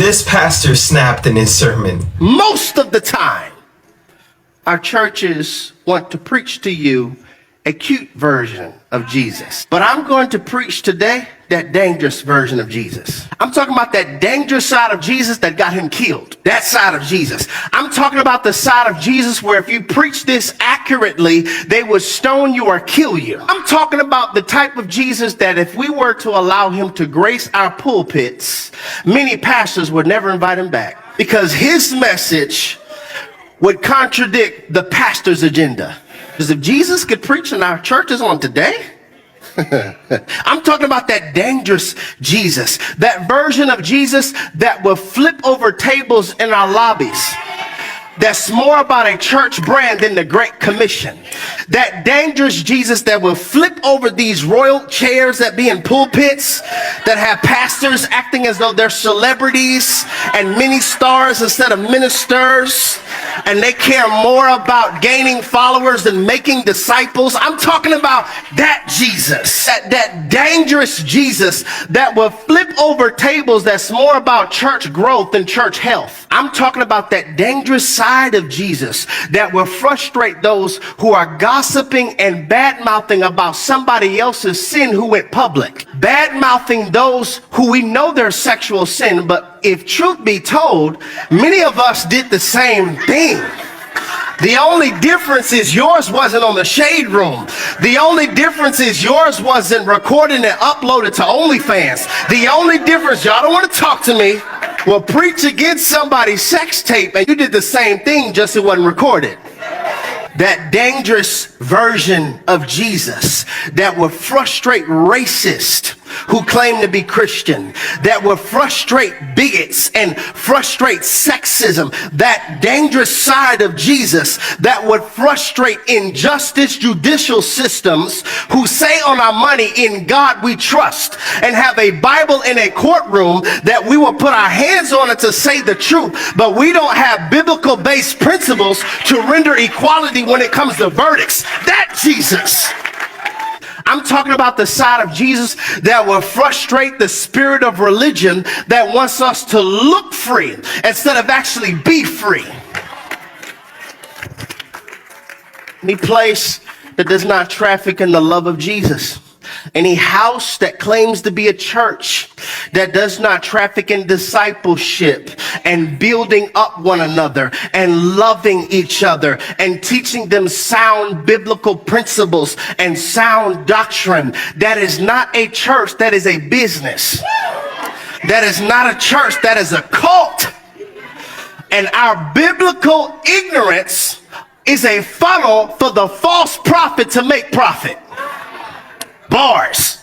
This pastor snapped in his sermon. Most of the time, our churches want to preach to you a cute version of Jesus. But I'm going to preach today that dangerous version of Jesus. I'm talking about that dangerous side of Jesus that got him killed. That side of Jesus. I'm talking about the side of Jesus where if you preach this accurately, they would stone you or kill you. I'm talking about the type of Jesus that if we were to allow him to grace our pulpits, many pastors would never invite him back because his message would contradict the pastor's agenda. Because if Jesus could preach in our churches on today, I'm talking about that dangerous Jesus, that version of Jesus that will flip over tables in our lobbies. That's more about a church brand than the Great Commission. That dangerous Jesus that will flip over these royal chairs that be in pulpits, that have pastors acting as though they're celebrities and mini stars instead of ministers, and they care more about gaining followers than making disciples. I'm talking about that Jesus, that dangerous Jesus that will flip over tables that's more about church growth than church health. I'm talking about that dangerous side of Jesus that will frustrate those who are gossiping and bad-mouthing about somebody else's sin who went public. Bad-mouthing those who we know their sexual sin, but if truth be told, many of us did the same thing. The only difference is yours wasn't on the Shade Room. The only difference is yours wasn't recorded and uploaded to OnlyFans. The only difference, y'all don't want to talk to me, will preach against somebody's sex tape and you did the same thing, just it wasn't recorded. That dangerous version of Jesus that will frustrate racists who claim to be Christian, that will frustrate bigots and frustrate sexism, that dangerous side of Jesus that would frustrate injustice judicial systems who say on our money, in God we trust, and have a Bible in a courtroom that we will put our hands on it to say the truth, but we don't have biblical based principles to render equality when it comes to verdicts. That Jesus. I'm talking about the side of Jesus that will frustrate the spirit of religion that wants us to look free instead of actually be free. Any place that does not traffic in the love of Jesus, any house that claims to be a church that does not traffic in discipleship and building up one another and loving each other and teaching them sound biblical principles and sound doctrine, that is not a church, that is a business. That is not a church, that is a cult. And our biblical ignorance is a funnel for the false prophet to make profit. Bars.